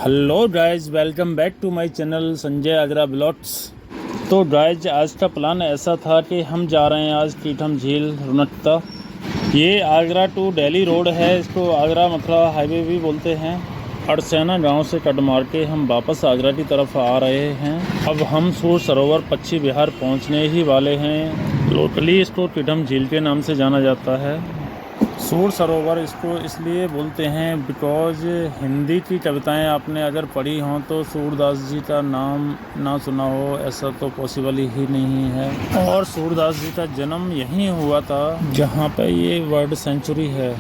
Hello guys, welcome back to my channel संजयagravlogs। तो guys, आज का प्लान ऐसा था कि हम जा रहे हैं आज कीठम झील रुनकता। ये आगरा टू दिल्ली रोड है, इसको आगरा मथुरा हाईवे भी बोलते हैं। अड़सैना गांव से कट मार के हम वापस आगरा की तरफ आ रहे हैं। अब हम सोर सरोवर पश्चिम बिहार पहुंचने ही वाले हैं। लोकली इसको कीठम झील के नाम से जाना जाता है। सोर सरोवर इसको इसलिए बोलते हैं बिकॉज हिंदी की कविताएं आपने अगर पढ़ी हों तो सूरदास जी का नाम ना सुना हो ऐसा तो पॉसिबल ही नहीं है। और सूरदास जी का जन्म यहीं हुआ था जहां पे ये वर्ल्ड सेंचुरी है।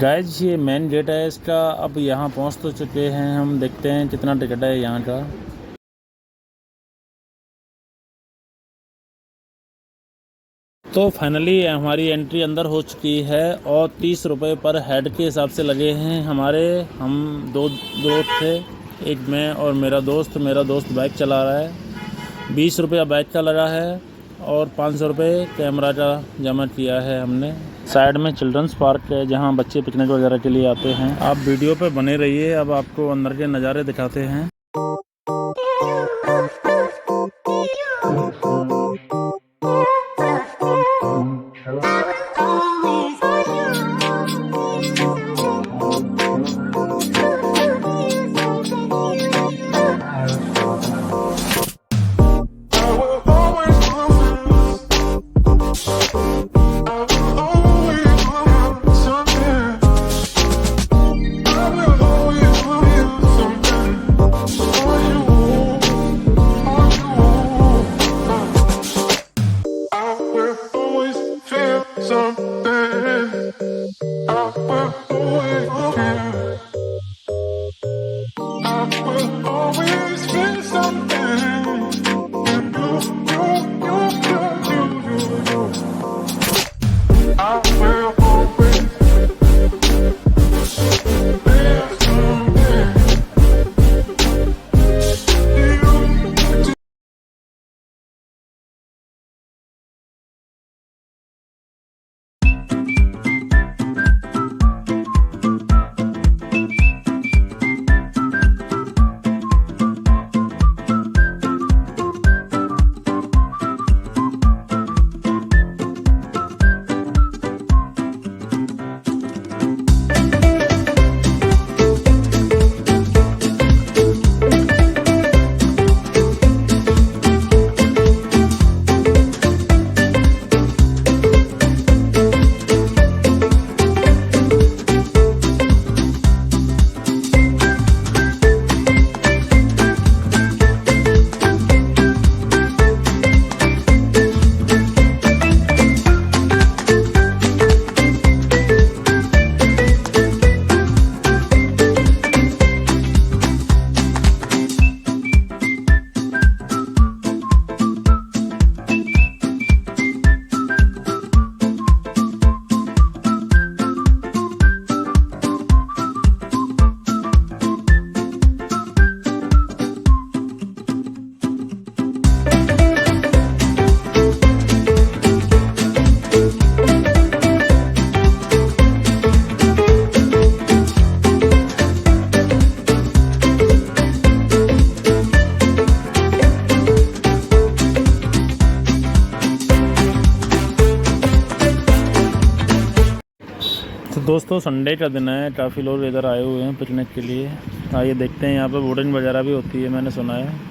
गाइज, ये मेन गेट है इसका। अब यहाँ पहुँच तो चुके हैं हम, देखते हैं कितना टिकट है यहाँ का। तो फाइनली हमारी एंट्री अंदर हो चुकी है और 30 रुपये पर हेड के हिसाब से लगे हैं हमारे। हम दो दोस्त थे, एक मैं और मेरा दोस्त बाइक चला रहा है। 20 रुपया बाइक का लगा है और 500 रुपये कैमरा का जमा किया है हमने। साइड में चिल्ड्रंस पार्क है जहां बच्चे पिकनिक वगैरह के लिए आते हैं। आप वीडियो पे बने रहिए, अब आपको अंदर के नज़ारे दिखाते हैं। तो दोस्तों, संडे का दिन है, काफ़ी लोग इधर आए हुए हैं पिकनिक के लिए। आइए देखते हैं, यहाँ पे बोटिंग वगैरह भी होती है मैंने सुना है।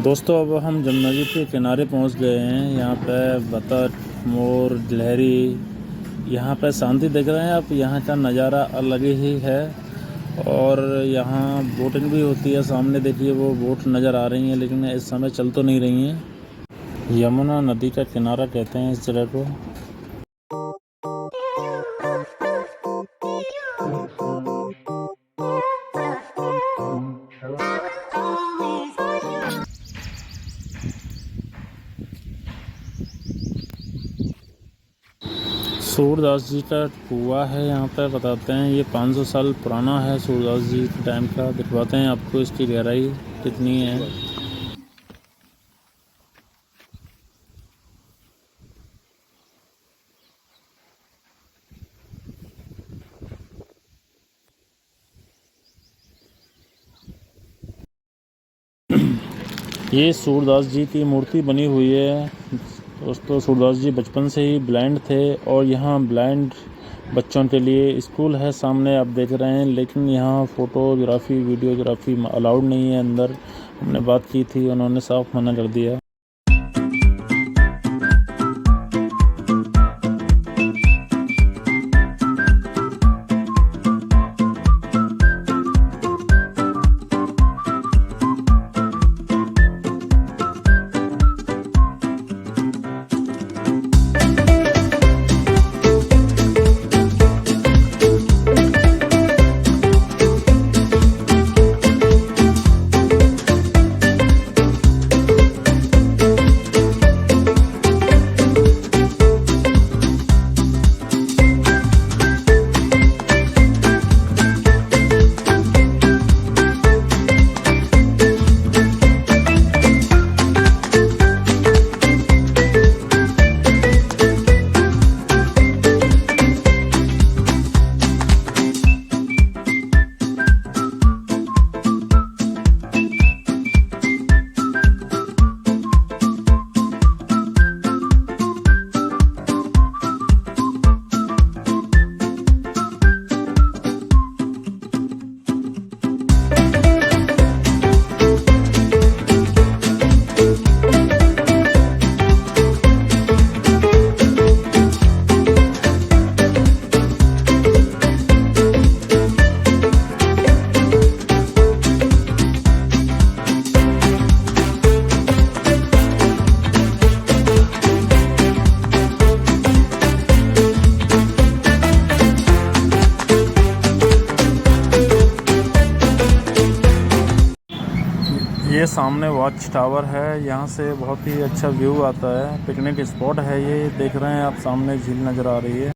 दोस्तों अब हम जमुना जी के किनारे पहुंच गए हैं। यहाँ पे बतख, मोर, गिलहरी, यहाँ पे शांति देख रहे हैं आप। यहाँ का नज़ारा अलग ही है। और यहाँ बोटिंग भी होती है। सामने देखिए वो बोट नज़र आ रही हैं, लेकिन इस समय चल तो नहीं रही हैं। यमुना नदी का किनारा कहते हैं इस जगह को। सूरदास जी का कुआं है यहाँ पे, बताते हैं ये 500 साल पुराना है। सूरदास जी के टाइम का। दिखवाते हैं आपको इसकी गहराई कितनी है। ये सूरदास जी की मूर्ति बनी हुई है। दोस्तों सूरदास जी बचपन से ही ब्लाइंड थे और यहाँ ब्लाइंड बच्चों के लिए स्कूल है, सामने आप देख रहे हैं। लेकिन यहाँ फ़ोटोग्राफ़ी वीडियोग्राफी अलाउड नहीं है अंदर। हमने बात की थी, उन्होंने साफ मना कर दिया। ये सामने वॉच टावर है, यहाँ से बहुत ही अच्छा व्यू आता है। पिकनिक स्पॉट है ये, देख रहे हैं आप सामने झील नज़र आ रही है।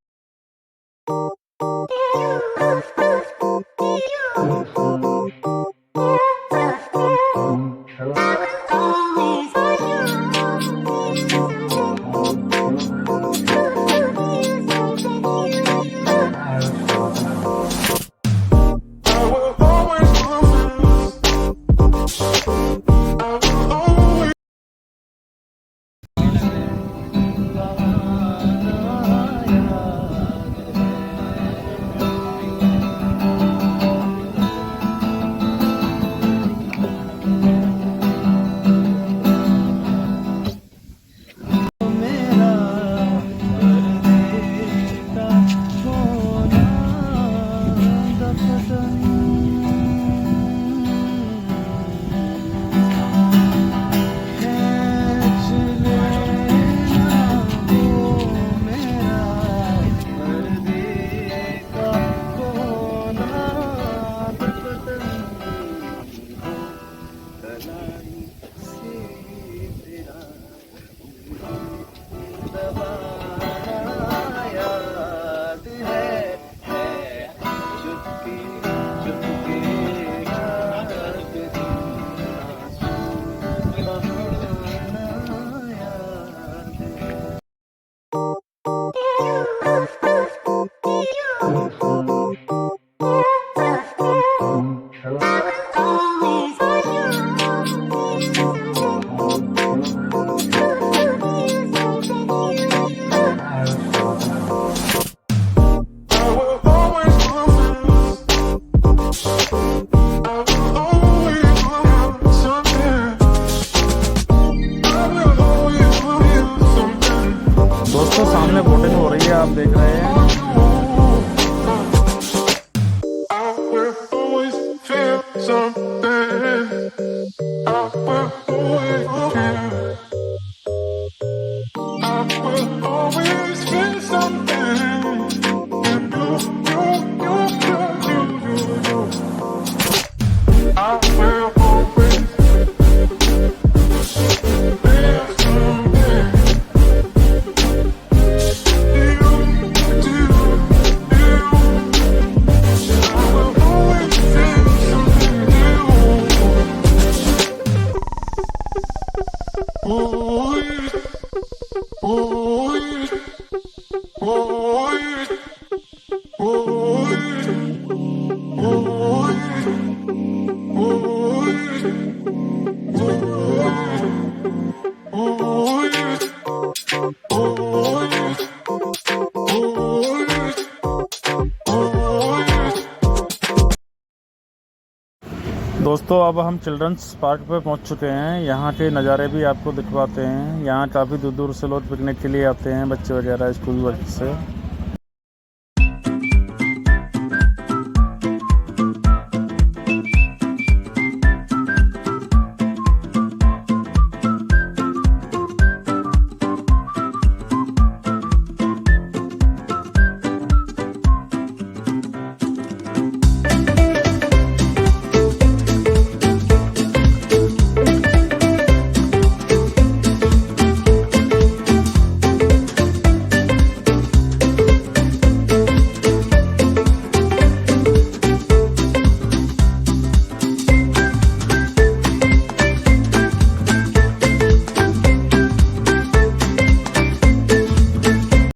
दोस्तों अब हम चिल्ड्रंस पार्क पर पहुंच चुके हैं। यहाँ के नज़ारे भी आपको दिखवाते हैं। यहाँ काफ़ी दूर दूर से लोग पिकनिक के लिए आते हैं, बच्चे वगैरह स्कूल वर्क से।